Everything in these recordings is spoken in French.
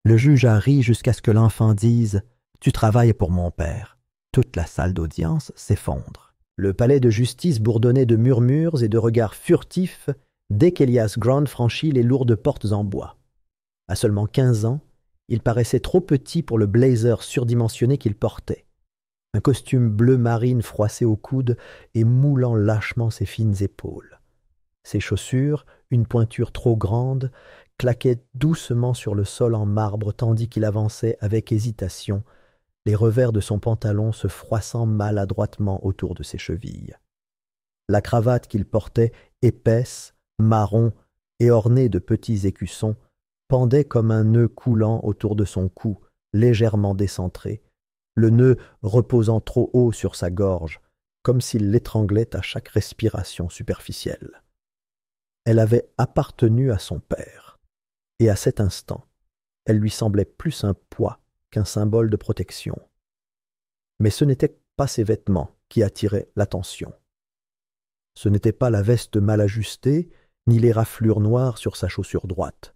Le juge a ri jusqu'à ce que l'enfant dise « Tu travailles pour mon père ». Toute la salle d'audience s'effondre. Le palais de justice bourdonnait de murmures et de regards furtifs dès qu'Elias Grant franchit les lourdes portes en bois. À seulement 15 ans, il paraissait trop petit pour le blazer surdimensionné qu'il portait. Un costume bleu marine froissé au coude et moulant lâchement ses fines épaules. Ses chaussures, une pointure trop grande, claquaient doucement sur le sol en marbre tandis qu'il avançait avec hésitation, les revers de son pantalon se froissant maladroitement autour de ses chevilles. La cravate qu'il portait, épaisse, marron et ornée de petits écussons, pendait comme un nœud coulant autour de son cou, légèrement décentré, le nœud reposant trop haut sur sa gorge, comme s'il l'étranglait à chaque respiration superficielle. Elle avait appartenu à son père, et à cet instant, elle lui semblait plus un poids qu'un symbole de protection. Mais ce n'étaient pas ses vêtements qui attiraient l'attention. Ce n'était pas la veste mal ajustée, ni les raflures noires sur sa chaussure droite.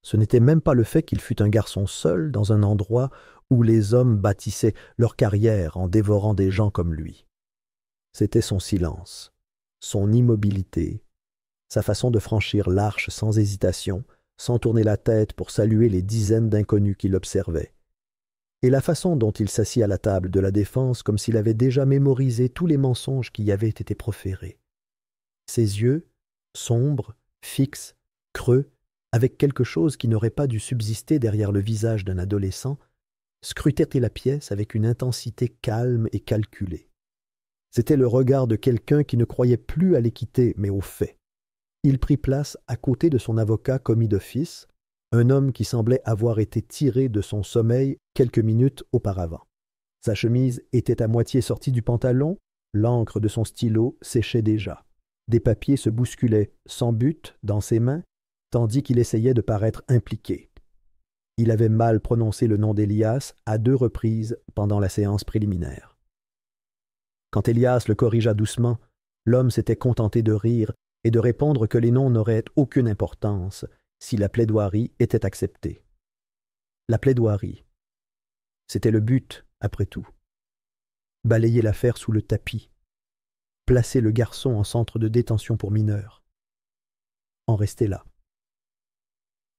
Ce n'était même pas le fait qu'il fût un garçon seul dans un endroit où les hommes bâtissaient leur carrière en dévorant des gens comme lui. C'était son silence, son immobilité, sa façon de franchir l'arche sans hésitation, sans tourner la tête pour saluer les dizaines d'inconnus qui l'observaient, et la façon dont il s'assit à la table de la défense comme s'il avait déjà mémorisé tous les mensonges qui y avaient été proférés. Ses yeux, sombres, fixes, creux, avec quelque chose qui n'aurait pas dû subsister derrière le visage d'un adolescent, scrutaient la pièce avec une intensité calme et calculée. C'était le regard de quelqu'un qui ne croyait plus à l'équité, mais aux faits. Il prit place à côté de son avocat commis d'office, un homme qui semblait avoir été tiré de son sommeil quelques minutes auparavant. Sa chemise était à moitié sortie du pantalon, l'encre de son stylo séchait déjà. Des papiers se bousculaient sans but dans ses mains, tandis qu'il essayait de paraître impliqué. Il avait mal prononcé le nom d'Elias à 2 reprises pendant la séance préliminaire. Quand Elias le corrigea doucement, l'homme s'était contenté de rire et de répondre que les noms n'auraient aucune importance si la plaidoirie était acceptée. La plaidoirie, c'était le but, après tout. Balayer l'affaire sous le tapis, placer le garçon en centre de détention pour mineurs, en rester là.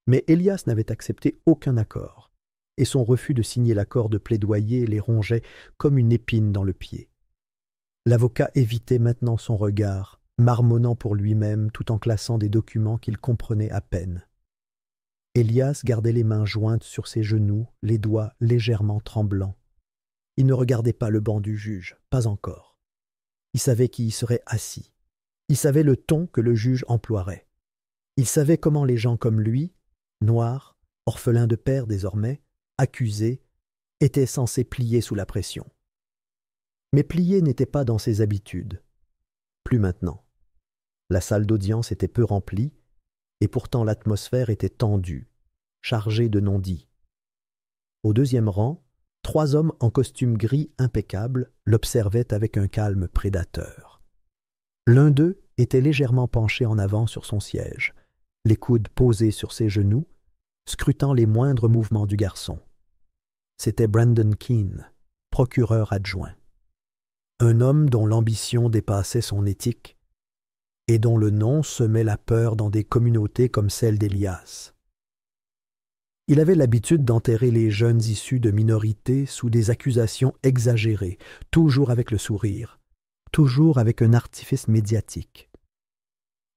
Mais Elias n'avait accepté aucun accord, et son refus de signer l'accord de plaidoyer les rongeait comme une épine dans le pied. L'avocat évitait maintenant son regard, marmonnant pour lui-même tout en classant des documents qu'il comprenait à peine. Elias gardait les mains jointes sur ses genoux, les doigts légèrement tremblants. Il ne regardait pas le banc du juge, pas encore. Il savait qui y serait assis. Il savait le ton que le juge emploierait. Il savait comment les gens comme lui, noirs, orphelins de père désormais, accusés, étaient censés plier sous la pression. Mais plier n'était pas dans ses habitudes. Plus maintenant. La salle d'audience était peu remplie, et pourtant l'atmosphère était tendue, chargée de non-dits. Au 2e rang, 3 hommes en costume gris impeccable l'observaient avec un calme prédateur. L'un d'eux était légèrement penché en avant sur son siège, les coudes posés sur ses genoux, scrutant les moindres mouvements du garçon. C'était Brandon Keene, procureur adjoint. Un homme dont l'ambition dépassait son éthique, et dont le nom semait la peur dans des communautés comme celle d'Elias. Il avait l'habitude d'enterrer les jeunes issus de minorités sous des accusations exagérées, toujours avec le sourire, toujours avec un artifice médiatique.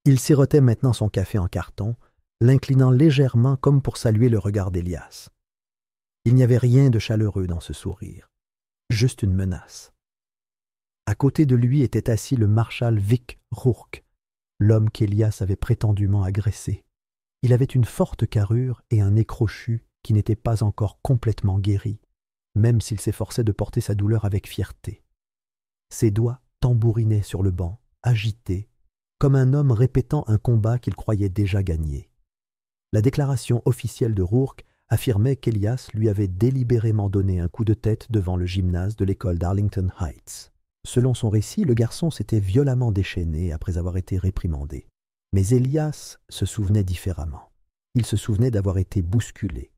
Il sirotait maintenant son café en carton, l'inclinant légèrement comme pour saluer le regard d'Elias. Il n'y avait rien de chaleureux dans ce sourire, juste une menace. À côté de lui était assis le marshal Vic Rourke, l'homme qu'Elias avait prétendument agressé. Il avait une forte carrure et un nez crochu qui n'était pas encore complètement guéri, même s'il s'efforçait de porter sa douleur avec fierté. Ses doigts tambourinaient sur le banc, agités, comme un homme répétant un combat qu'il croyait déjà gagné. La déclaration officielle de Rourke affirmait qu'Elias lui avait délibérément donné un coup de tête devant le gymnase de l'école d'Arlington Heights. Selon son récit, le garçon s'était violemment déchaîné après avoir été réprimandé. Mais Elias se souvenait différemment. Il se souvenait d'avoir été bousculé.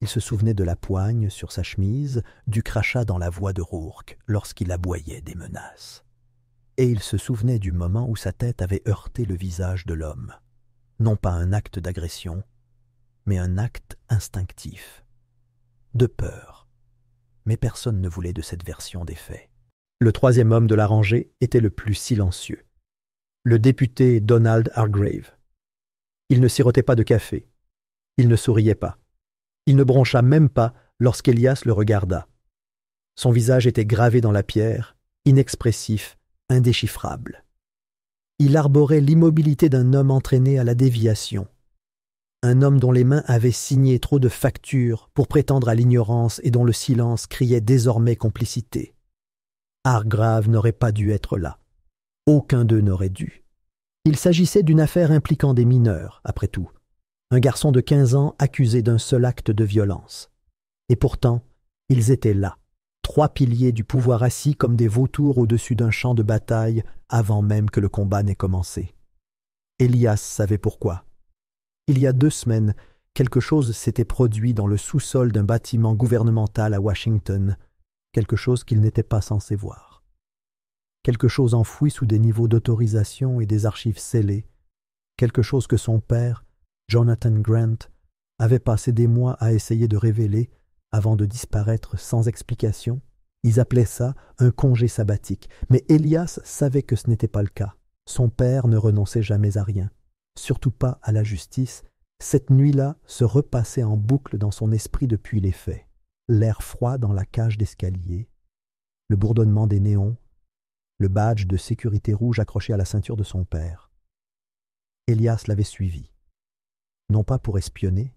Il se souvenait de la poigne sur sa chemise, du crachat dans la voix de Rourke lorsqu'il aboyait des menaces. Et il se souvenait du moment où sa tête avait heurté le visage de l'homme. Non pas un acte d'agression, mais un acte instinctif. De peur. Mais personne ne voulait de cette version des faits. Le troisième homme de la rangée était le plus silencieux. Le député Donald Hargrave. Il ne sirotait pas de café. Il ne souriait pas. Il ne broncha même pas lorsqu'Elias le regarda. Son visage était gravé dans la pierre, inexpressif, indéchiffrable. Il arborait l'immobilité d'un homme entraîné à la déviation. Un homme dont les mains avaient signé trop de factures pour prétendre à l'ignorance et dont le silence criait désormais complicité. Hargrave n'aurait pas dû être là. Aucun d'eux n'aurait dû. Il s'agissait d'une affaire impliquant des mineurs, après tout. Un garçon de 15 ans accusé d'un seul acte de violence. Et pourtant, ils étaient là, trois piliers du pouvoir assis comme des vautours au-dessus d'un champ de bataille avant même que le combat n'ait commencé. Elias savait pourquoi. Il y a 2 semaines, quelque chose s'était produit dans le sous-sol d'un bâtiment gouvernemental à Washington, quelque chose qu'il n'était pas censé voir. Quelque chose enfoui sous des niveaux d'autorisation et des archives scellées, quelque chose que son père, Jonathan Grant, avait passé des mois à essayer de révéler avant de disparaître sans explication. Ils appelaient ça un congé sabbatique, mais Elias savait que ce n'était pas le cas. Son père ne renonçait jamais à rien, surtout pas à la justice. Cette nuit-là se repassait en boucle dans son esprit depuis les faits. L'air froid dans la cage d'escalier, le bourdonnement des néons, le badge de sécurité rouge accroché à la ceinture de son père. Elias l'avait suivi, non pas pour espionner,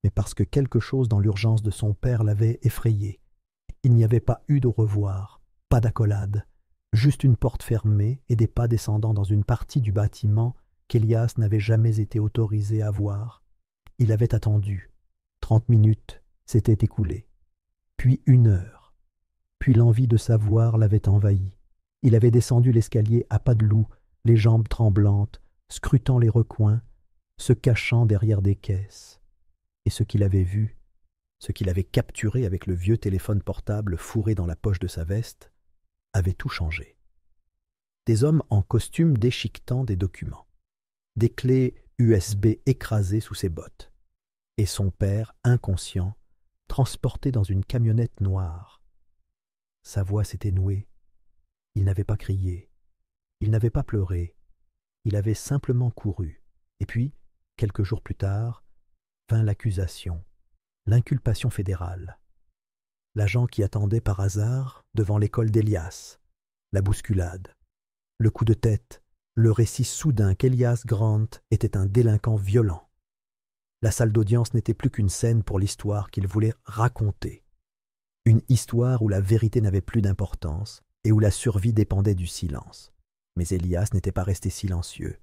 mais parce que quelque chose dans l'urgence de son père l'avait effrayé. Il n'y avait pas eu de revoir, pas d'accolade, juste une porte fermée et des pas descendant dans une partie du bâtiment qu'Elias n'avait jamais été autorisé à voir. Il avait attendu. 30 minutes s'étaient écoulées. Puis 1 heure. Puis l'envie de savoir l'avait envahi. Il avait descendu l'escalier à pas de loup, les jambes tremblantes, scrutant les recoins, se cachant derrière des caisses. Et ce qu'il avait vu, ce qu'il avait capturé avec le vieux téléphone portable fourré dans la poche de sa veste, avait tout changé. Des hommes en costume déchiquetant des documents, des clés USB écrasées sous ses bottes, et son père, inconscient, transporté dans une camionnette noire. Sa voix s'était nouée. Il n'avait pas crié, il n'avait pas pleuré, il avait simplement couru. Et puis, quelques jours plus tard, vint l'accusation, l'inculpation fédérale. L'agent qui attendait par hasard devant l'école d'Elias, la bousculade, le coup de tête, le récit soudain qu'Elias Grant était un délinquant violent. La salle d'audience n'était plus qu'une scène pour l'histoire qu'il voulait raconter. Une histoire où la vérité n'avait plus d'importance et où la survie dépendait du silence. Mais Elias n'était pas resté silencieux.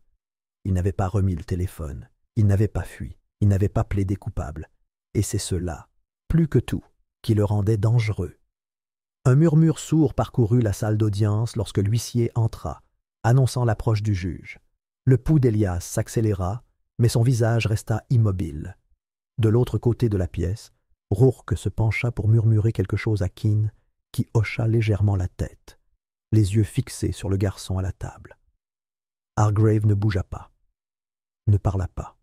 Il n'avait pas remis le téléphone, il n'avait pas fui, il n'avait pas plaidé coupable. Et c'est cela, plus que tout, qui le rendait dangereux. Un murmure sourd parcourut la salle d'audience lorsque l'huissier entra, annonçant l'approche du juge. Le pouls d'Elias s'accéléra, mais son visage resta immobile. De l'autre côté de la pièce, Rourke se pencha pour murmurer quelque chose à Keene, qui hocha légèrement la tête, les yeux fixés sur le garçon à la table. Hargrave ne bougea pas, ne parla pas,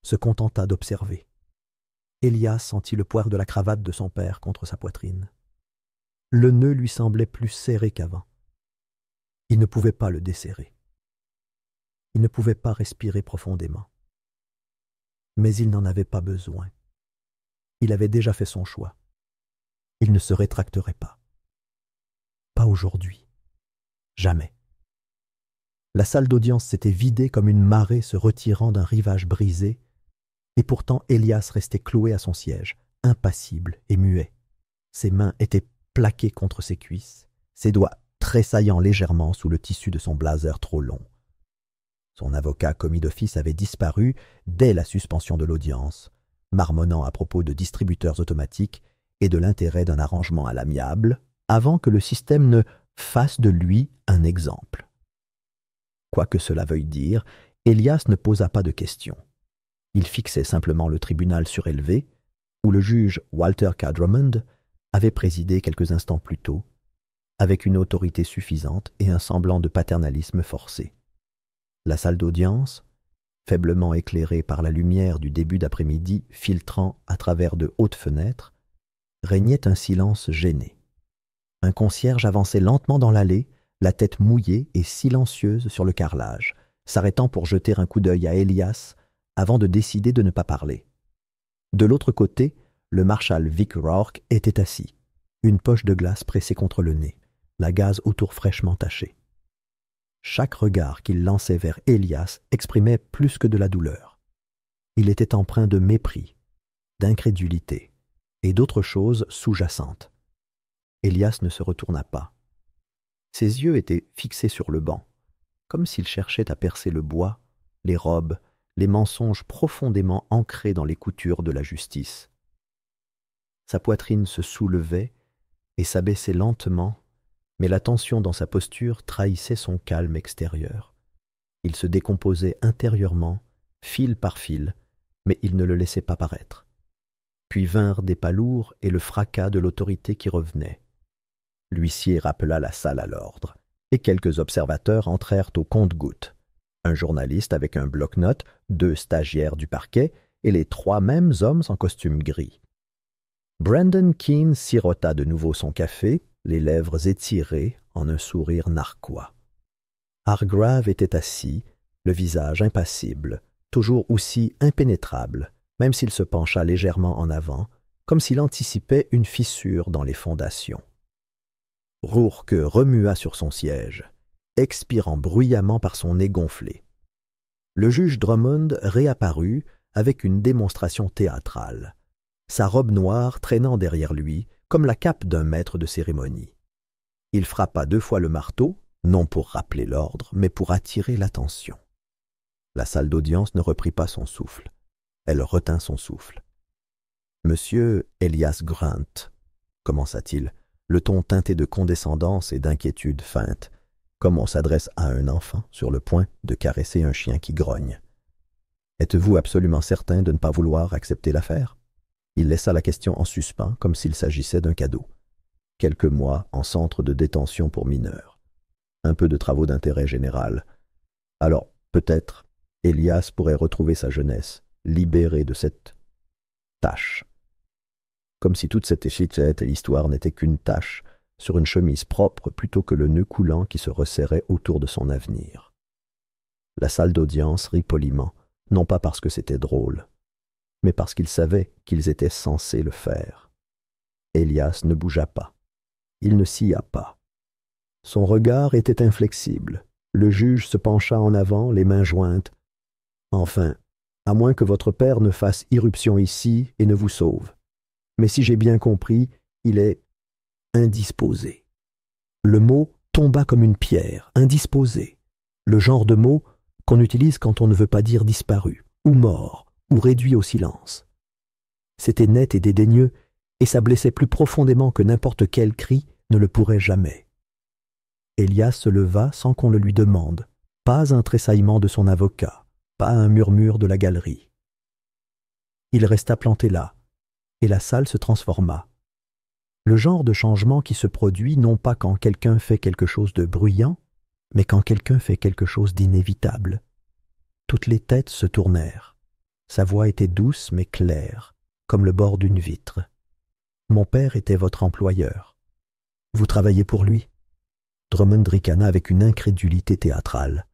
se contenta d'observer. Elias sentit le poil de la cravate de son père contre sa poitrine. Le nœud lui semblait plus serré qu'avant. Il ne pouvait pas le desserrer. Il ne pouvait pas respirer profondément. Mais il n'en avait pas besoin. Il avait déjà fait son choix. Il ne se rétracterait pas. Pas aujourd'hui. Jamais. La salle d'audience s'était vidée comme une marée se retirant d'un rivage brisé, et pourtant Elias restait cloué à son siège, impassible et muet. Ses mains étaient plaquées contre ses cuisses, ses doigts tressaillant légèrement sous le tissu de son blazer trop long. Son avocat commis d'office avait disparu dès la suspension de l'audience, marmonnant à propos de distributeurs automatiques et de l'intérêt d'un arrangement à l'amiable, avant que le système ne fasse de lui un exemple. Quoi que cela veuille dire, Elias ne posa pas de questions. Il fixait simplement le tribunal surélevé, où le juge Walter K. Drummond avait présidé quelques instants plus tôt, avec une autorité suffisante et un semblant de paternalisme forcé. La salle d'audience, faiblement éclairée par la lumière du début d'après-midi filtrant à travers de hautes fenêtres, régnait un silence gêné. Un concierge avançait lentement dans l'allée, la tête mouillée et silencieuse sur le carrelage, s'arrêtant pour jeter un coup d'œil à Elias avant de décider de ne pas parler. De l'autre côté, le marshal Vic Rourke était assis, une poche de glace pressée contre le nez, la gaze autour fraîchement tachée. Chaque regard qu'il lançait vers Elias exprimait plus que de la douleur. Il était empreint de mépris, d'incrédulité et d'autres choses sous-jacentes. Elias ne se retourna pas. Ses yeux étaient fixés sur le banc, comme s'il cherchait à percer le bois, les robes, les mensonges profondément ancrés dans les coutures de la justice. Sa poitrine se soulevait et s'abaissait lentement, mais la tension dans sa posture trahissait son calme extérieur. Il se décomposait intérieurement, fil par fil, mais il ne le laissait pas paraître. Puis vinrent des pas lourds et le fracas de l'autorité qui revenait. L'huissier rappela la salle à l'ordre, et quelques observateurs entrèrent au compte-gouttes. Un journaliste avec un bloc-notes, 2 stagiaires du parquet et les 3 mêmes hommes en costume gris. Brandon Keane sirota de nouveau son café, les lèvres étirées en un sourire narquois. Hargrave était assis, le visage impassible, toujours aussi impénétrable, même s'il se pencha légèrement en avant, comme s'il anticipait une fissure dans les fondations. Rourke remua sur son siège, expirant bruyamment par son nez gonflé. Le juge Drummond réapparut avec une démonstration théâtrale, sa robe noire traînant derrière lui comme la cape d'un maître de cérémonie. Il frappa 2 fois le marteau, non pour rappeler l'ordre, mais pour attirer l'attention. La salle d'audience ne reprit pas son souffle. Elle retint son souffle. « Monsieur Elias Grant », commença-t-il, le ton teinté de condescendance et d'inquiétude feinte, comme on s'adresse à un enfant sur le point de caresser un chien qui grogne. « Êtes-vous absolument certain de ne pas vouloir accepter l'affaire ?» Il laissa la question en suspens, comme s'il s'agissait d'un cadeau. Quelques mois en centre de détention pour mineurs. Un peu de travaux d'intérêt général. Alors, peut-être, Elias pourrait retrouver sa jeunesse, libéré de cette tâche. Comme si toute cette échiquette et l'histoire n'étaient qu'une tache sur une chemise propre plutôt que le nœud coulant qui se resserrait autour de son avenir. La salle d'audience rit poliment, non pas parce que c'était drôle, mais parce qu'ils savaient qu'ils étaient censés le faire. Elias ne bougea pas. Il ne sia pas. Son regard était inflexible. Le juge se pencha en avant, les mains jointes. « Enfin, à moins que votre père ne fasse irruption ici et ne vous sauve. Mais si j'ai bien compris, il est indisposé. » Le mot tomba comme une pierre, indisposé. Le genre de mot qu'on utilise quand on ne veut pas dire disparu, ou mort, ou réduit au silence. C'était net et dédaigneux, et ça blessait plus profondément que n'importe quel cri ne le pourrait jamais. Elias se leva sans qu'on le lui demande, pas un tressaillement de son avocat, pas un murmure de la galerie. Il resta planté là, et la salle se transforma. Le genre de changement qui se produit non pas quand quelqu'un fait quelque chose de bruyant, mais quand quelqu'un fait quelque chose d'inévitable. Toutes les têtes se tournèrent. Sa voix était douce mais claire, comme le bord d'une vitre. « Mon père était votre employeur. Vous travaillez pour lui ?» Drummond ricana avec une incrédulité théâtrale.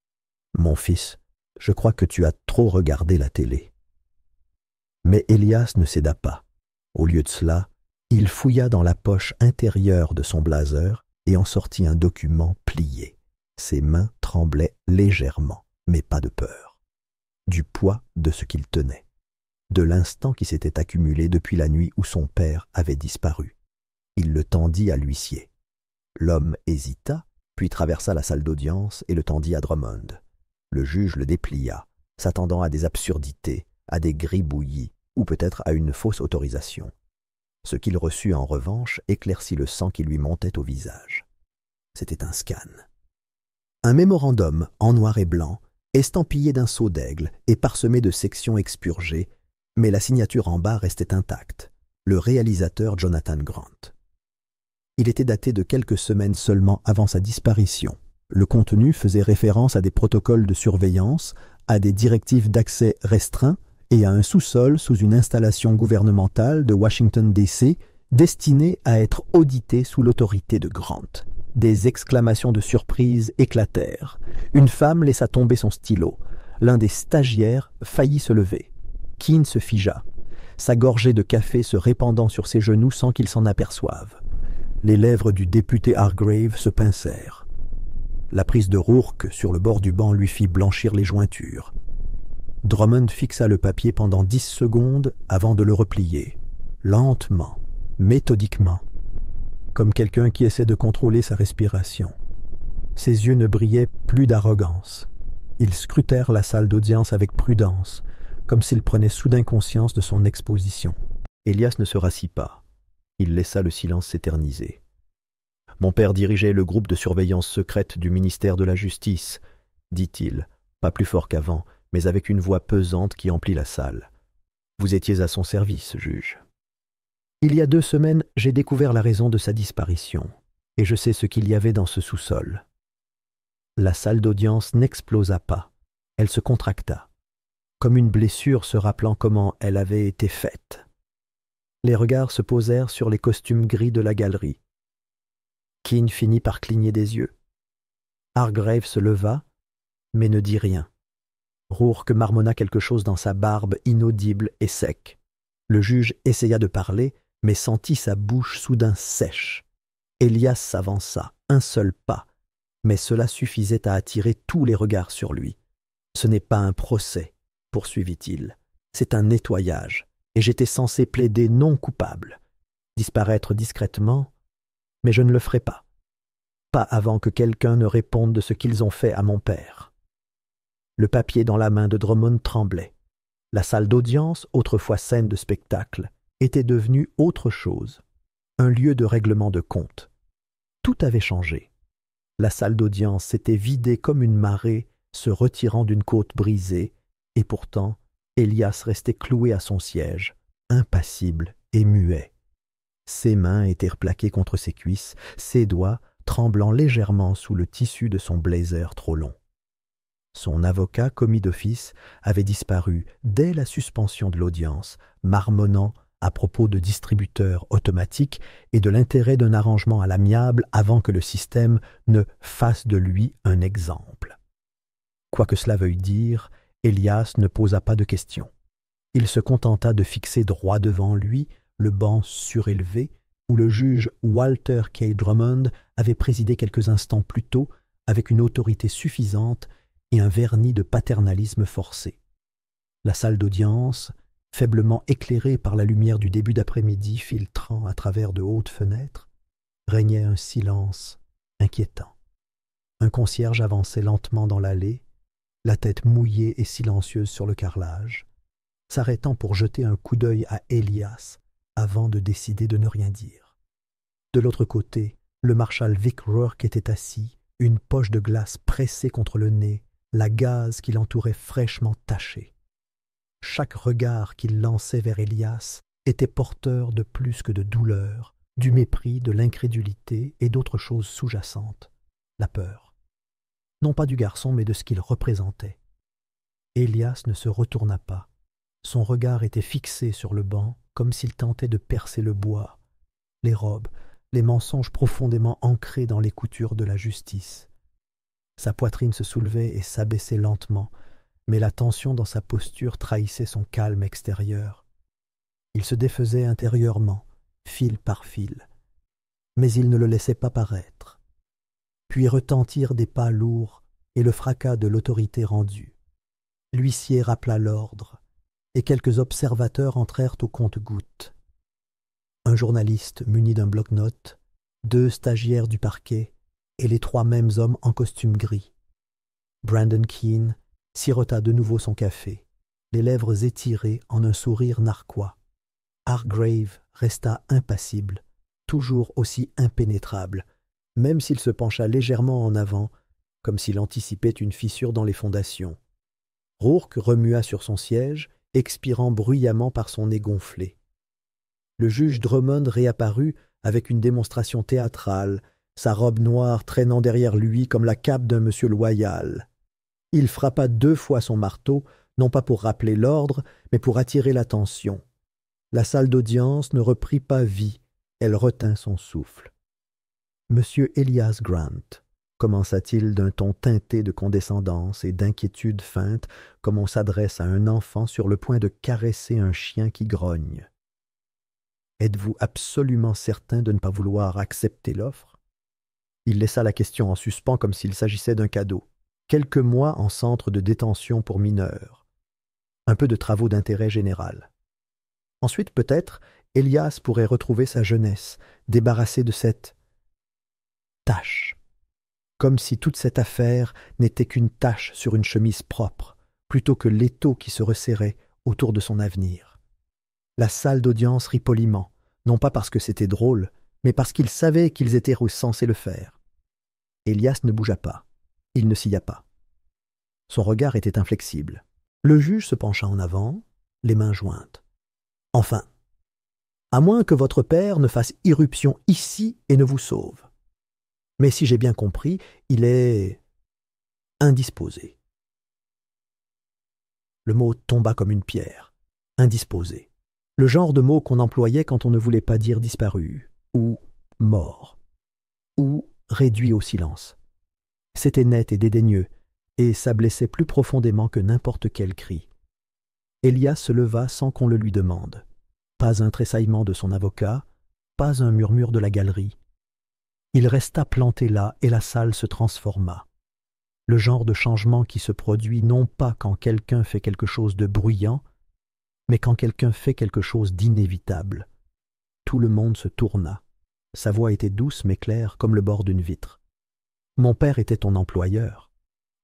« Mon fils, je crois que tu as trop regardé la télé. » Mais Elias ne céda pas. Au lieu de cela, il fouilla dans la poche intérieure de son blazer et en sortit un document plié. Ses mains tremblaient légèrement, mais pas de peur. Du poids de ce qu'il tenait, de l'instant qui s'était accumulé depuis la nuit où son père avait disparu. Il le tendit à l'huissier. L'homme hésita, puis traversa la salle d'audience et le tendit à Drummond. Le juge le déplia, s'attendant à des absurdités, à des gribouillis, ou peut-être à une fausse autorisation. Ce qu'il reçut en revanche éclaircit le sang qui lui montait au visage. C'était un scan. Un mémorandum en noir et blanc, estampillé d'un sceau d'aigle et parsemé de sections expurgées, Mais la signature en bas restait intacte. Le réalisateur Jonathan Grant. Il était daté de quelques semaines seulement avant sa disparition. Le contenu faisait référence à des protocoles de surveillance, à des directives d'accès restreints et à un sous-sol sous une installation gouvernementale de Washington, D.C., destinée à être auditée sous l'autorité de Grant. Des exclamations de surprise éclatèrent. Une femme laissa tomber son stylo. L'un des stagiaires faillit se lever. Keane se figea, sa gorgée de café se répandant sur ses genoux sans qu'il s'en aperçoive. Les lèvres du député Hargrave se pincèrent. La prise de Rourke sur le bord du banc lui fit blanchir les jointures. Drummond fixa le papier pendant 10 secondes avant de le replier, lentement, méthodiquement, comme quelqu'un qui essaie de contrôler sa respiration. Ses yeux ne brillaient plus d'arrogance. Ils scrutèrent la salle d'audience avec prudence, comme s'il prenait soudain conscience de son exposition. Elias ne se rassit pas. Il laissa le silence s'éterniser. Mon père dirigeait le groupe de surveillance secrète du ministère de la Justice, dit-il, pas plus fort qu'avant, mais avec une voix pesante qui emplit la salle. Vous étiez à son service, juge. Il y a 2 semaines, j'ai découvert la raison de sa disparition, et je sais ce qu'il y avait dans ce sous-sol. La salle d'audience n'explosa pas, elle se contracta, comme une blessure se rappelant comment elle avait été faite. Les regards se posèrent sur les costumes gris de la galerie. Keane finit par cligner des yeux. Hargrave se leva, mais ne dit rien. Rourke marmonna quelque chose dans sa barbe inaudible et sec. Le juge essaya de parler, mais sentit sa bouche soudain sèche. Elias s'avança, un seul pas, mais cela suffisait à attirer tous les regards sur lui. « Ce n'est pas un procès, » poursuivit-il. « C'est un nettoyage, et j'étais censé plaider non coupable. Disparaître discrètement, mais je ne le ferai pas. Pas avant que quelqu'un ne réponde de ce qu'ils ont fait à mon père. » Le papier dans la main de Drummond tremblait. La salle d'audience, autrefois scène de spectacle, était devenue autre chose, un lieu de règlement de compte. Tout avait changé. La salle d'audience s'était vidée comme une marée se retirant d'une côte brisée, et pourtant, Elias restait cloué à son siège, impassible et muet. Ses mains étaient replaquées contre ses cuisses, ses doigts tremblant légèrement sous le tissu de son blazer trop long. Son avocat, commis d'office, avait disparu dès la suspension de l'audience, marmonnant à propos de distributeurs automatiques et de l'intérêt d'un arrangement à l'amiable avant que le système ne fasse de lui un exemple. Quoi que cela veuille dire, Elias ne posa pas de questions. Il se contenta de fixer droit devant lui le banc surélevé où le juge Walter K. Drummond avait présidé quelques instants plus tôt avec une autorité suffisante et un vernis de paternalisme forcé. La salle d'audience, faiblement éclairée par la lumière du début d'après-midi filtrant à travers de hautes fenêtres, régnait un silence inquiétant. Un concierge avançait lentement dans l'allée, la tête mouillée et silencieuse sur le carrelage, s'arrêtant pour jeter un coup d'œil à Elias avant de décider de ne rien dire. De l'autre côté, le marshal Vic Rourke était assis, une poche de glace pressée contre le nez, la gaze qui l'entourait fraîchement tachée. Chaque regard qu'il lançait vers Elias était porteur de plus que de douleur, du mépris, de l'incrédulité et d'autres choses sous-jacentes, la peur. Non pas du garçon, mais de ce qu'il représentait. Elias ne se retourna pas. Son regard était fixé sur le banc, comme s'il tentait de percer le bois, les robes, les mensonges profondément ancrés dans les coutures de la justice. Sa poitrine se soulevait et s'abaissait lentement, mais la tension dans sa posture trahissait son calme extérieur. Il se défaisait intérieurement, fil par fil, mais il ne le laissait pas paraître. Puis retentirent des pas lourds et le fracas de l'autorité rendue. L'huissier rappela l'ordre, et quelques observateurs entrèrent au compte-gouttes. Un journaliste muni d'un bloc-notes, 2 stagiaires du parquet et les 3 mêmes hommes en costume gris. Brandon Keane sirota de nouveau son café, les lèvres étirées en un sourire narquois. Hargrave resta impassible, toujours aussi impénétrable, même s'il se pencha légèrement en avant, comme s'il anticipait une fissure dans les fondations. Rourke remua sur son siège expirant bruyamment par son nez gonflé. Le juge Drummond réapparut avec une démonstration théâtrale, sa robe noire traînant derrière lui comme la cape d'un monsieur loyal. Il frappa 2 fois son marteau, non pas pour rappeler l'ordre, mais pour attirer l'attention. La salle d'audience ne reprit pas vie, elle retint son souffle. « Monsieur Elias Grant », commença-t-il d'un ton teinté de condescendance et d'inquiétude feinte, comme on s'adresse à un enfant sur le point de caresser un chien qui grogne. « Êtes-vous absolument certain de ne pas vouloir accepter l'offre ?» Il laissa la question en suspens comme s'il s'agissait d'un cadeau. Quelques mois en centre de détention pour mineurs. Un peu de travaux d'intérêt général. Ensuite, peut-être, Elias pourrait retrouver sa jeunesse, débarrassé de cette tache. Comme si toute cette affaire n'était qu'une tache sur une chemise propre, plutôt que l'étau qui se resserrait autour de son avenir. La salle d'audience rit poliment, non pas parce que c'était drôle, mais parce qu'ils savaient qu'ils étaient censés le faire. Elias ne bougea pas. Il ne scia pas. Son regard était inflexible. Le juge se pencha en avant, les mains jointes. « Enfin, à moins que votre père ne fasse irruption ici et ne vous sauve. Mais si j'ai bien compris, il est indisposé. » Le mot tomba comme une pierre. Indisposé. Le genre de mot qu'on employait quand on ne voulait pas dire disparu, ou mort, ou réduit au silence. C'était net et dédaigneux, et ça blessait plus profondément que n'importe quel cri. Elias se leva sans qu'on le lui demande. Pas un tressaillement de son avocat, pas un murmure de la galerie. Il resta planté là et la salle se transforma. Le genre de changement qui se produit non pas quand quelqu'un fait quelque chose de bruyant, mais quand quelqu'un fait quelque chose d'inévitable. Tout le monde se tourna. Sa voix était douce mais claire comme le bord d'une vitre. « Mon père était ton employeur.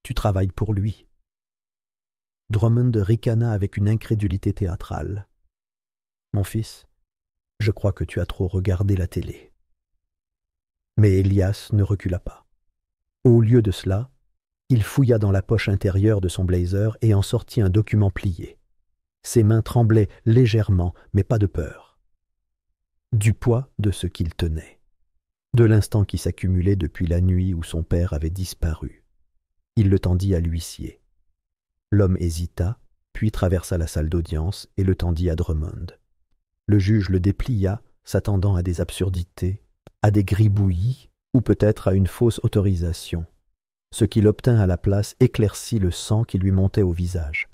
Tu travailles pour lui. » Drummond ricana avec une incrédulité théâtrale. « Mon fils, je crois que tu as trop regardé la télé. » Mais Elias ne recula pas. Au lieu de cela, il fouilla dans la poche intérieure de son blazer et en sortit un document plié. Ses mains tremblaient légèrement, mais pas de peur. Du poids de ce qu'il tenait. De l'instant qui s'accumulait depuis la nuit où son père avait disparu. Il le tendit à l'huissier. L'homme hésita, puis traversa la salle d'audience et le tendit à Drummond. Le juge le déplia, s'attendant à des absurdités, à des gribouillis, ou peut-être à une fausse autorisation. Ce qu'il obtint à la place éclaircit le sang qui lui montait au visage.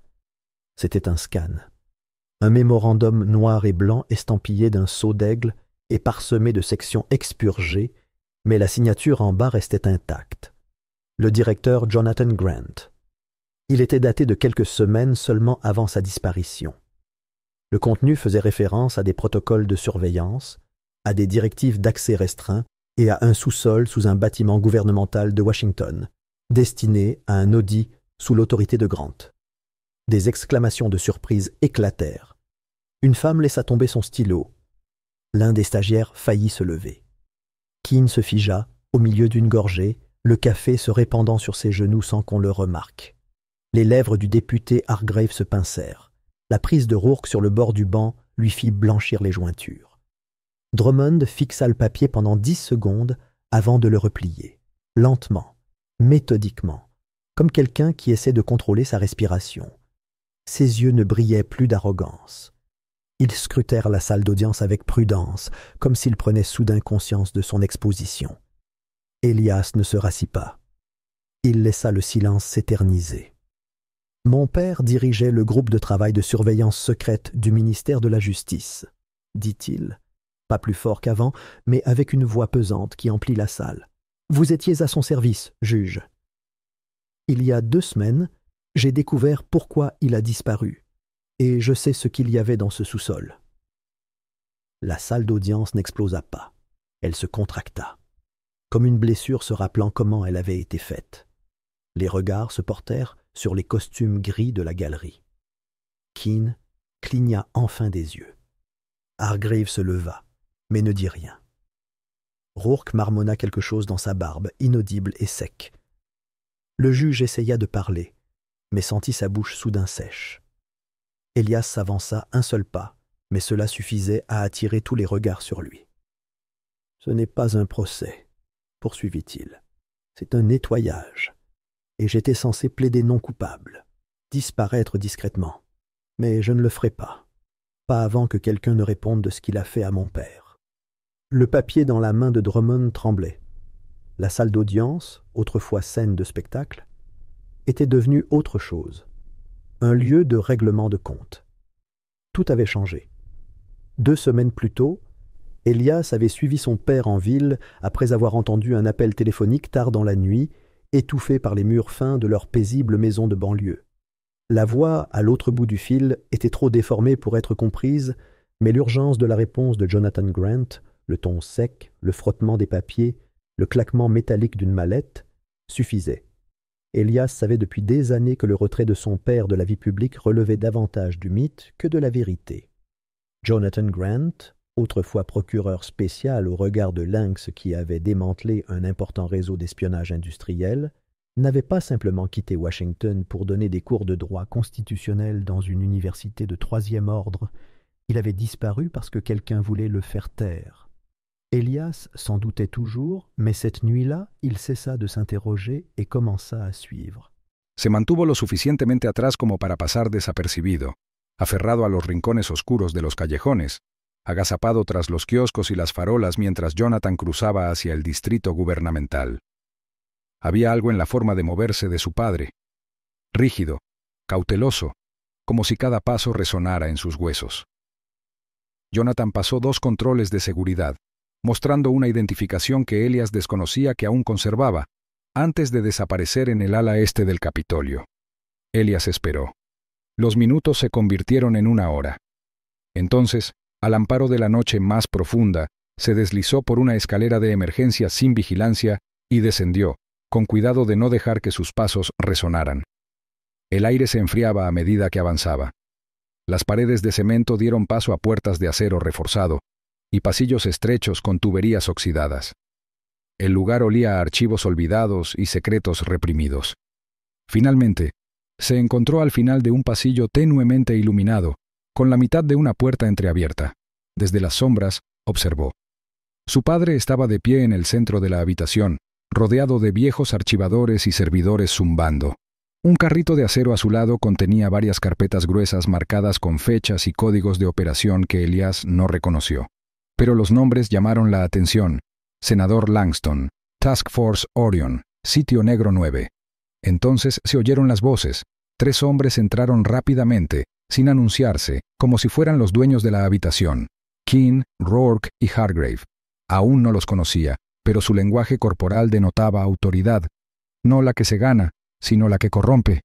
C'était un scan. Un mémorandum noir et blanc estampillé d'un sceau d'aigle et parsemé de sections expurgées, mais la signature en bas restait intacte. Le directeur Jonathan Grant. Il était daté de quelques semaines seulement avant sa disparition. Le contenu faisait référence à des protocoles de surveillance, à des directives d'accès restreint et à un sous-sol sous un bâtiment gouvernemental de Washington, destiné à un audit sous l'autorité de Grant. Des exclamations de surprise éclatèrent. Une femme laissa tomber son stylo. L'un des stagiaires faillit se lever. Keane se figea, au milieu d'une gorgée, le café se répandant sur ses genoux sans qu'on le remarque. Les lèvres du député Hargrave se pincèrent. La prise de Rourke sur le bord du banc lui fit blanchir les jointures. Drummond fixa le papier pendant 10 secondes avant de le replier, lentement, méthodiquement, comme quelqu'un qui essaie de contrôler sa respiration. Ses yeux ne brillaient plus d'arrogance. Ils scrutèrent la salle d'audience avec prudence, comme s'il prenait soudain conscience de son exposition. Elias ne se rassit pas. Il laissa le silence s'éterniser. Mon père dirigeait le groupe de travail de surveillance secrète du ministère de la Justice, dit-il, pas plus fort qu'avant, mais avec une voix pesante qui emplit la salle. Vous étiez à son service, juge. Il y a 2 semaines, j'ai découvert pourquoi il a disparu, et je sais ce qu'il y avait dans ce sous-sol. La salle d'audience n'explosa pas. Elle se contracta, comme une blessure se rappelant comment elle avait été faite. Les regards se portèrent sur les costumes gris de la galerie. Keane cligna enfin des yeux. Hargrave se leva, mais ne dit rien. Rourke marmonna quelque chose dans sa barbe, inaudible et sec. Le juge essaya de parler, mais sentit sa bouche soudain sèche. Elias s'avança un seul pas, mais cela suffisait à attirer tous les regards sur lui. « Ce n'est pas un procès, poursuivit-il. C'est un nettoyage. Et j'étais censé plaider non coupable, disparaître discrètement. Mais je ne le ferai pas. Pas avant que quelqu'un ne réponde de ce qu'il a fait à mon père. » Le papier dans la main de Drummond tremblait. La salle d'audience, autrefois scène de spectacle, était devenue autre chose. Un lieu de règlement de compte. Tout avait changé. 2 semaines plus tôt, Elias avait suivi son père en ville après avoir entendu un appel téléphonique tard dans la nuit, étouffé par les murs fins de leur paisible maison de banlieue. La voix, à l'autre bout du fil, était trop déformée pour être comprise, mais l'urgence de la réponse de Jonathan Grant, le ton sec, le frottement des papiers, le claquement métallique d'une mallette, suffisaient. Elias savait depuis des années que le retrait de son père de la vie publique relevait davantage du mythe que de la vérité. Jonathan Grant, autrefois procureur spécial au regard de Lynx qui avait démantelé un important réseau d'espionnage industriel, n'avait pas simplement quitté Washington pour donner des cours de droit constitutionnel dans une université de 3e ordre. Il avait disparu parce que quelqu'un voulait le faire taire. Elias s'en doutait toujours, mais cette nuit-là, il cessa de s'interroger et commença à suivre. Se mantuvo lo suficientemente atrás como para pasar desapercibido, aferrado a los rincones oscuros de los callejones, agazapado tras los kioscos y las farolas mientras Jonathan cruzaba hacia el distrito gubernamental. Había algo en la forma de moverse de su padre, rígido, cauteloso, como si cada paso resonara en sus huesos. Jonathan pasó 2 controles de seguridad, mostrando una identificación que Elias desconocía que aún conservaba, antes de desaparecer en el ala este del Capitolio. Elias esperó. Los minutos se convirtieron en 1 hora. Entonces, al amparo de la noche más profunda, se deslizó por una escalera de emergencia sin vigilancia y descendió, con cuidado de no dejar que sus pasos resonaran. El aire se enfriaba a medida que avanzaba. Las paredes de cemento dieron paso a puertas de acero reforzado, y pasillos estrechos con tuberías oxidadas. El lugar olía a archivos olvidados y secretos reprimidos. Finalmente, se encontró al final de un pasillo tenuemente iluminado, con la mitad de una puerta entreabierta. Desde las sombras, observó. Su padre estaba de pie en el centro de la habitación, rodeado de viejos archivadores y servidores zumbando. Un carrito de acero a su lado contenía varias carpetas gruesas marcadas con fechas y códigos de operación que Elias no reconoció. Pero los nombres llamaron la atención. Senador Langston, Task Force Orion, Sitio Negro 9. Entonces se oyeron las voces. 3 hombres entraron rápidamente, sin anunciarse, como si fueran los dueños de la habitación. Keane, Rourke y Hargrave. Aún no los conocía, pero su lenguaje corporal denotaba autoridad, no la que se gana, sino la que corrompe.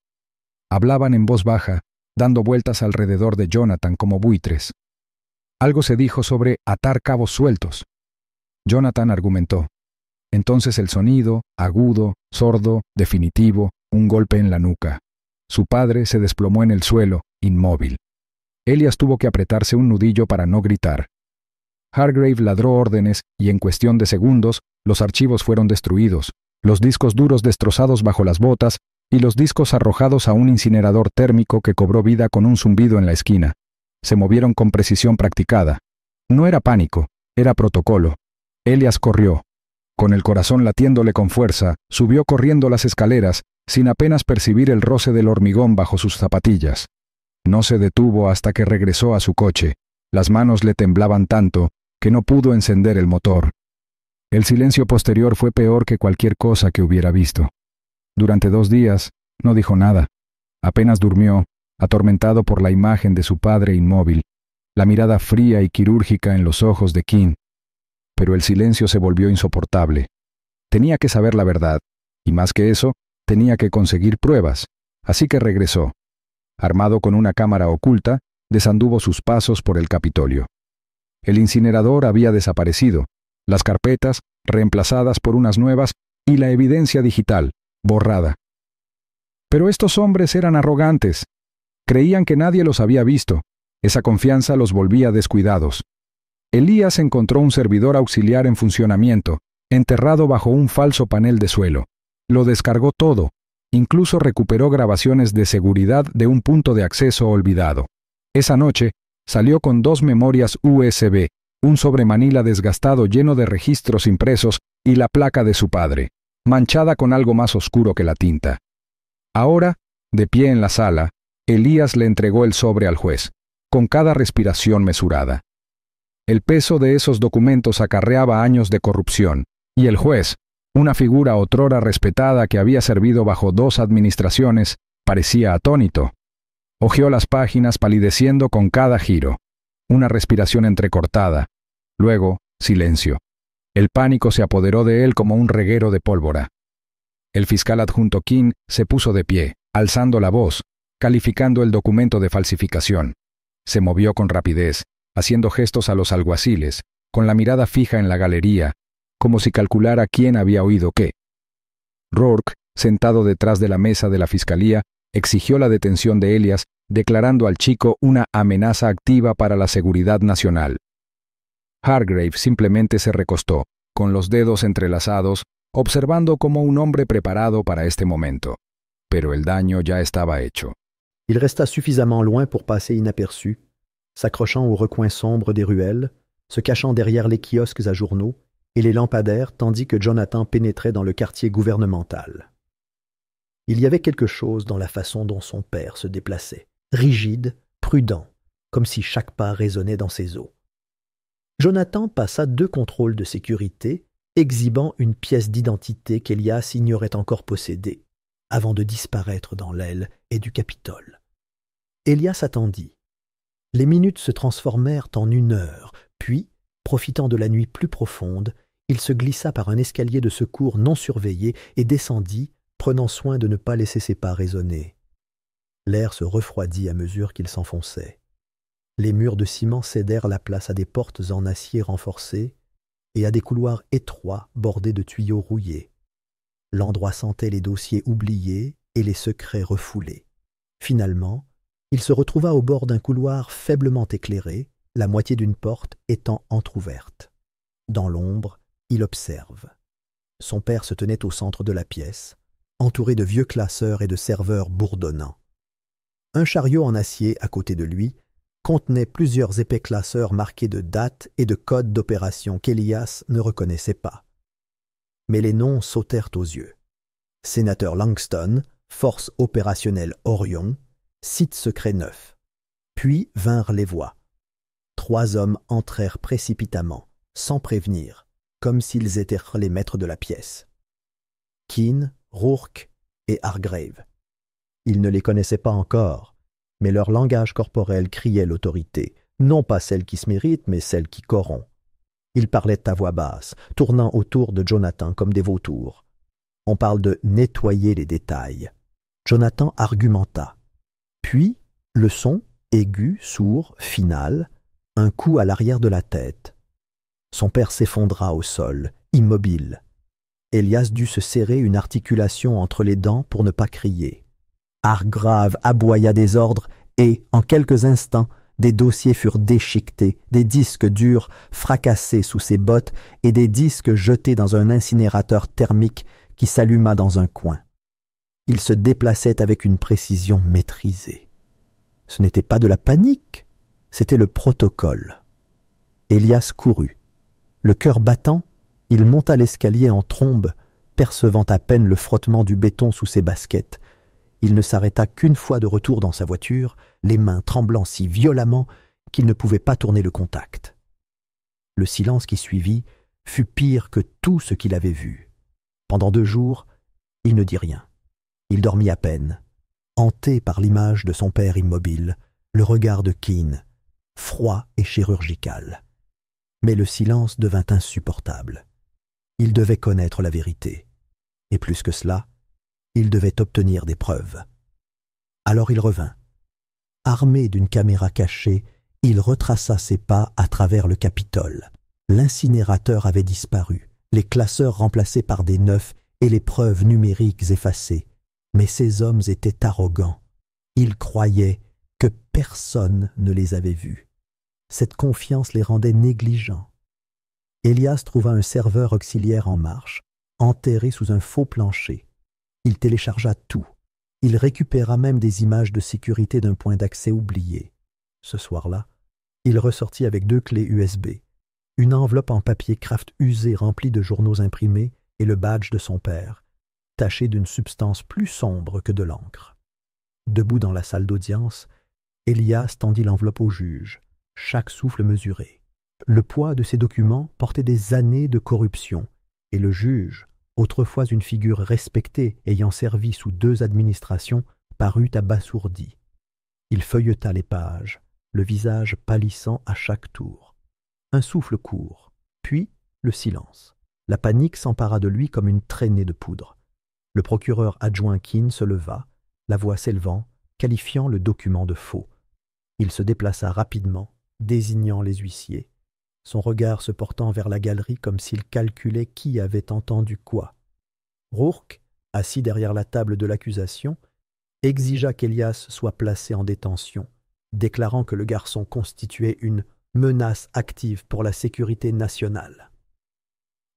Hablaban en voz baja, dando vueltas alrededor de Jonathan como buitres. Algo se dijo sobre atar cabos sueltos. Jonathan argumentó. Entonces el sonido, agudo, sordo, definitivo, un golpe en la nuca. Su padre se desplomó en el suelo, inmóvil. Elias tuvo que apretarse un nudillo para no gritar. Hargrave ladró órdenes y en cuestión de segundos, los archivos fueron destruidos, los discos duros destrozados bajo las botas y los discos arrojados a un incinerador térmico que cobró vida con un zumbido en la esquina. Se movieron con precisión practicada. No era pánico, era protocolo. Elias corrió. Con el corazón latiéndole con fuerza, subió corriendo las escaleras, sin apenas percibir el roce del hormigón bajo sus zapatillas. No se detuvo hasta que regresó a su coche. Las manos le temblaban tanto que no pudo encender el motor. El silencio posterior fue peor que cualquier cosa que hubiera visto. Durante 2 días, no dijo nada. Apenas durmió, atormentado por la imagen de su padre inmóvil, la mirada fría y quirúrgica en los ojos de Keane. Pero el silencio se volvió insoportable. Tenía que saber la verdad, y más que eso, tenía que conseguir pruebas, así que regresó. Armado con una cámara oculta, desanduvo sus pasos por el Capitolio. El incinerador había desaparecido, las carpetas reemplazadas por unas nuevas y la evidencia digital, borrada. Pero estos hombres eran arrogantes. Creían que nadie los había visto. Esa confianza los volvía descuidados. Elias encontró un servidor auxiliar en funcionamiento, enterrado bajo un falso panel de suelo. Lo descargó todo. Incluso recuperó grabaciones de seguridad de un punto de acceso olvidado. Esa noche, salió con 2 memorias USB, un sobremanila desgastado lleno de registros impresos y la placa de su padre, manchada con algo más oscuro que la tinta. Ahora, de pie en la sala, Elías le entregó el sobre al juez, con cada respiración mesurada. El peso de esos documentos acarreaba años de corrupción, y el juez, una figura otrora respetada que había servido bajo 2 administraciones, parecía atónito. Hojeó las páginas palideciendo con cada giro. Una respiración entrecortada. Luego, silencio. El pánico se apoderó de él como un reguero de pólvora. El fiscal adjunto King se puso de pie, alzando la voz, calificando el documento de falsificación. Se movió con rapidez, haciendo gestos a los alguaciles, con la mirada fija en la galería, como si calculara quién había oído qué. Rourke, sentado detrás de la mesa de la fiscalía, exigió la detención de Elias, declarando al chico una amenaza activa para la seguridad nacional. Hargrave simplemente se recostó, con los dedos entrelazados, observando como un hombre preparado para este momento. Pero el daño ya estaba hecho. Il resta suffisamment loin pour passer inaperçu, s'accrochant aux recoins sombres des ruelles, se cachant derrière les kiosques à journaux et les lampadaires tandis que Jonathan pénétrait dans le quartier gouvernemental. Il y avait quelque chose dans la façon dont son père se déplaçait, rigide, prudent, comme si chaque pas résonnait dans ses os. Jonathan passa 2 contrôles de sécurité, exhibant une pièce d'identité qu'Elias ignorait encore posséder, avant de disparaître dans l'aile et du Capitole. Elias attendit. Les minutes se transformèrent en 1 heure, puis, profitant de la nuit plus profonde, il se glissa par un escalier de secours non surveillé et descendit, prenant soin de ne pas laisser ses pas résonner. L'air se refroidit à mesure qu'il s'enfonçait. Les murs de ciment cédèrent la place à des portes en acier renforcées et à des couloirs étroits bordés de tuyaux rouillés. L'endroit sentait les dossiers oubliés et les secrets refoulés. Finalement, il se retrouva au bord d'un couloir faiblement éclairé, la moitié d'une porte étant entr'ouverte. Dans l'ombre, il observe. Son père se tenait au centre de la pièce, entouré de vieux classeurs et de serveurs bourdonnants. Un chariot en acier à côté de lui contenait plusieurs épais classeurs marqués de dates et de codes d'opération qu'Elias ne reconnaissait pas. Mais les noms sautèrent aux yeux. Sénateur Langston, Force opérationnelle Orion, Site secret 9. Puis vinrent les voix. 3 hommes entrèrent précipitamment, sans prévenir, comme s'ils étaient les maîtres de la pièce. Keane, Rourke et Hargrave. Il ne les connaissait pas encore, mais leur langage corporel criait l'autorité, non pas celle qui se mérite, mais celle qui corrompt. Ils parlaient à voix basse, tournant autour de Jonathan comme des vautours. On parle de nettoyer les détails. Jonathan argumenta. Puis, le son, aigu, sourd, final, un coup à l'arrière de la tête. Son père s'effondra au sol, immobile. Elias dut se serrer une articulation entre les dents pour ne pas crier. Hargrave aboya des ordres et, en quelques instants, des dossiers furent déchiquetés, des disques durs fracassés sous ses bottes et des disques jetés dans un incinérateur thermique qui s'alluma dans un coin. Il se déplaçait avec une précision maîtrisée. Ce n'était pas de la panique, c'était le protocole. Elias courut. Le cœur battant, il monta l'escalier en trombe, percevant à peine le frottement du béton sous ses baskets. Il ne s'arrêta qu'une fois de retour dans sa voiture, les mains tremblant si violemment qu'il ne pouvait pas tourner le contact. Le silence qui suivit fut pire que tout ce qu'il avait vu. Pendant 2 jours, il ne dit rien. Il dormit à peine, hanté par l'image de son père immobile, le regard de Keane, froid et chirurgical. Mais le silence devint insupportable. Il devait connaître la vérité. Et plus que cela, il devait obtenir des preuves. Alors il revint. Armé d'une caméra cachée, il retraça ses pas à travers le Capitole. L'incinérateur avait disparu, les classeurs remplacés par des neufs et les preuves numériques effacées. Mais ces hommes étaient arrogants. Ils croyaient que personne ne les avait vus. Cette confiance les rendait négligents. Elias trouva un serveur auxiliaire en marche, enterré sous un faux plancher. Il téléchargea tout. Il récupéra même des images de sécurité d'un point d'accès oublié. Ce soir-là, il ressortit avec 2 clés USB, une enveloppe en papier Kraft usé remplie de journaux imprimés et le badge de son père, taché d'une substance plus sombre que de l'encre. Debout dans la salle d'audience, Elias tendit l'enveloppe au juge, chaque souffle mesuré. Le poids de ces documents portait des années de corruption, et le juge, autrefois une figure respectée ayant servi sous 2 administrations, parut abasourdi. Il feuilleta les pages, le visage pâlissant à chaque tour. Un souffle court, puis le silence. La panique s'empara de lui comme une traînée de poudre. Le procureur adjoint Keene se leva, la voix s'élevant, qualifiant le document de faux. Il se déplaça rapidement, désignant les huissiers, son regard se portant vers la galerie comme s'il calculait qui avait entendu quoi. Rourke, assis derrière la table de l'accusation, exigea qu'Elias soit placé en détention, déclarant que le garçon constituait une menace active pour la sécurité nationale.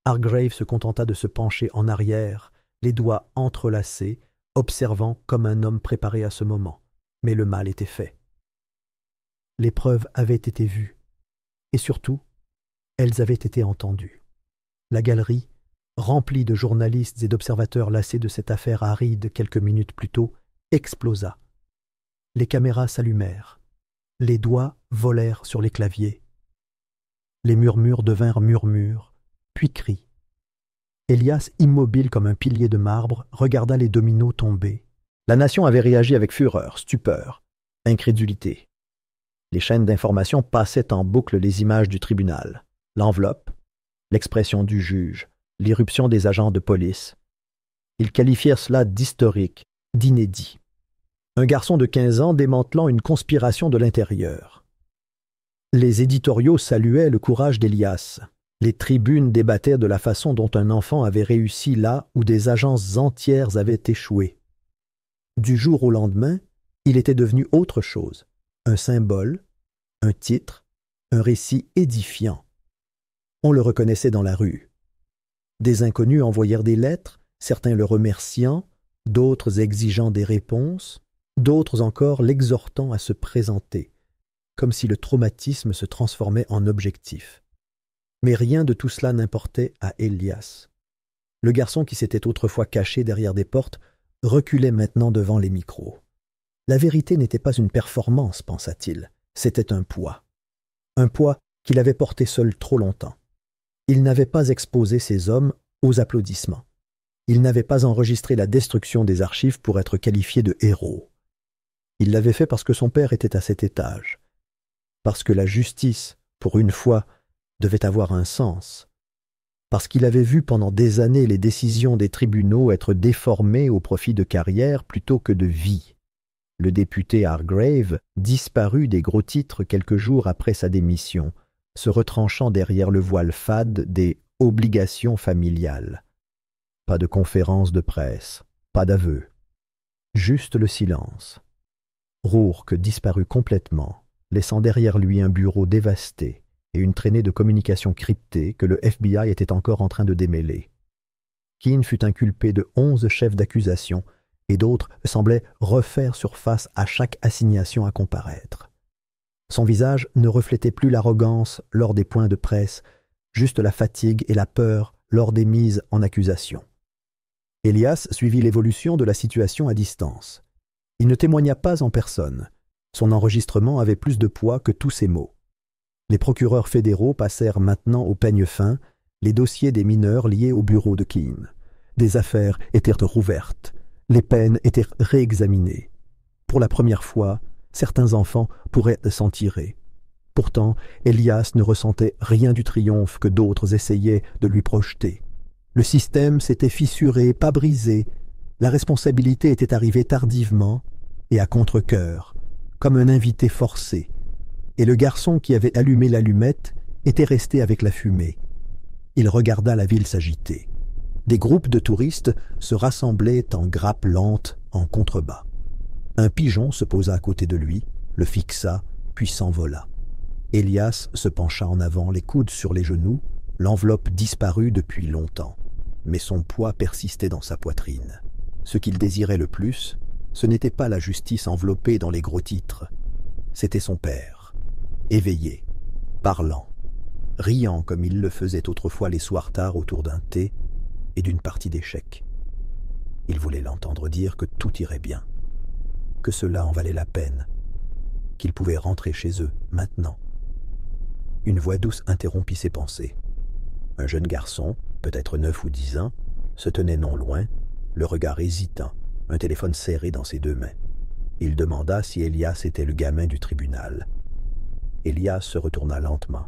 Hargrave se contenta de se pencher en arrière, les doigts entrelacés, observant comme un homme préparé à ce moment. Mais le mal était fait. Les preuves avaient été vues, et surtout, elles avaient été entendues. La galerie, remplie de journalistes et d'observateurs lassés de cette affaire aride quelques minutes plus tôt, explosa. Les caméras s'allumèrent. Les doigts volèrent sur les claviers. Les murmures devinrent murmures, puis cris. Elias, immobile comme un pilier de marbre, regarda les dominos tomber. La nation avait réagi avec fureur, stupeur, incrédulité. Les chaînes d'information passaient en boucle les images du tribunal, l'enveloppe, l'expression du juge, l'irruption des agents de police. Ils qualifièrent cela d'historique, d'inédit. Un garçon de 15 ans démantelant une conspiration de l'intérieur. Les éditoriaux saluaient le courage d'Elias. Les tribunes débattaient de la façon dont un enfant avait réussi là où des agences entières avaient échoué. Du jour au lendemain, il était devenu autre chose, un symbole, un titre, un récit édifiant. On le reconnaissait dans la rue. Des inconnus envoyèrent des lettres, certains le remerciant, d'autres exigeant des réponses, d'autres encore l'exhortant à se présenter, comme si le traumatisme se transformait en objectif. Mais rien de tout cela n'importait à Elias. Le garçon qui s'était autrefois caché derrière des portes reculait maintenant devant les micros. La vérité n'était pas une performance, pensa-t-il, c'était un poids qu'il avait porté seul trop longtemps. Il n'avait pas exposé ses hommes aux applaudissements. Il n'avait pas enregistré la destruction des archives pour être qualifié de héros. Il l'avait fait parce que son père était à cet étage, parce que la justice, pour une fois, devait avoir un sens, parce qu'il avait vu pendant des années les décisions des tribunaux être déformées au profit de carrière plutôt que de vie. Le député Hargrave disparut des gros titres quelques jours après sa démission, se retranchant derrière le voile fade des obligations familiales. Pas de conférence de presse, pas d'aveu, juste le silence. Rourke disparut complètement, laissant derrière lui un bureau dévasté et une traînée de communications cryptées que le FBI était encore en train de démêler. Keene fut inculpé de 11 chefs d'accusation et d'autres semblaient refaire surface à chaque assignation à comparaître. Son visage ne reflétait plus l'arrogance lors des points de presse, juste la fatigue et la peur lors des mises en accusation. Elias suivit l'évolution de la situation à distance. Il ne témoigna pas en personne. Son enregistrement avait plus de poids que tous ses mots. Les procureurs fédéraux passèrent maintenant au peigne fin les dossiers des mineurs liés au bureau de Keene. Des affaires étaient rouvertes. Les peines étaient réexaminées. Pour la première fois, certains enfants pourraient s'en tirer. Pourtant, Elias ne ressentait rien du triomphe que d'autres essayaient de lui projeter. Le système s'était fissuré, pas brisé. La responsabilité était arrivée tardivement et à contre-cœur, comme un invité forcé. Et le garçon qui avait allumé l'allumette était resté avec la fumée. Il regarda la ville s'agiter. Des groupes de touristes se rassemblaient en grappes lentes en contrebas. Un pigeon se posa à côté de lui, le fixa, puis s'envola. Elias se pencha en avant, les coudes sur les genoux, l'enveloppe disparut depuis longtemps, mais son poids persistait dans sa poitrine. Ce qu'il désirait le plus, ce n'était pas la justice enveloppée dans les gros titres, c'était son père. éveillé, parlant, riant comme il le faisait autrefois les soirs tard autour d'un thé et d'une partie d'échecs. Il voulait l'entendre dire que tout irait bien, que cela en valait la peine, qu'ils pouvaient rentrer chez eux maintenant. Une voix douce interrompit ses pensées. Un jeune garçon, peut-être 9 ou 10 ans, se tenait non loin, le regard hésitant, un téléphone serré dans ses 2 mains. Il demanda si Elias était le gamin du tribunal. Elias se retourna lentement.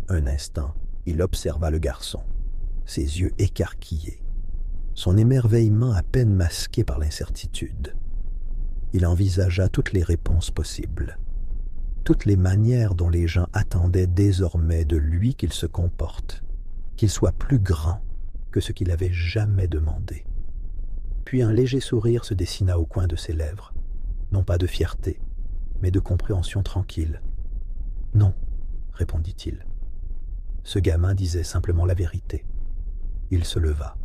Un instant, il observa le garçon, ses yeux écarquillés, son émerveillement à peine masqué par l'incertitude. Il envisagea toutes les réponses possibles, toutes les manières dont les gens attendaient désormais de lui qu'il se comporte, qu'il soit plus grand que ce qu'il avait jamais demandé. Puis un léger sourire se dessina au coin de ses lèvres, non pas de fierté, mais de compréhension tranquille. « Non », répondit-il. Ce gamin disait simplement la vérité. Il se leva,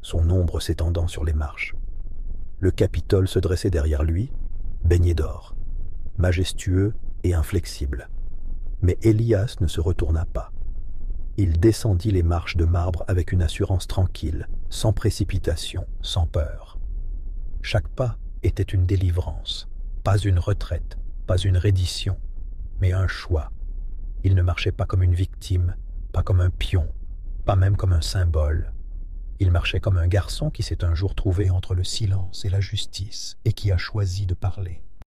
son ombre s'étendant sur les marches. Le Capitole se dressait derrière lui, baigné d'or, majestueux et inflexible. Mais Elias ne se retourna pas. Il descendit les marches de marbre avec une assurance tranquille, sans précipitation, sans peur. Chaque pas était une délivrance, pas une retraite, pas une reddition, mais un choix. Il ne marchait pas comme une victime, pas comme un pion, pas même comme un symbole. Il marchait comme un garçon qui s'est un jour trouvé entre le silence et la justice et qui a choisi de parler.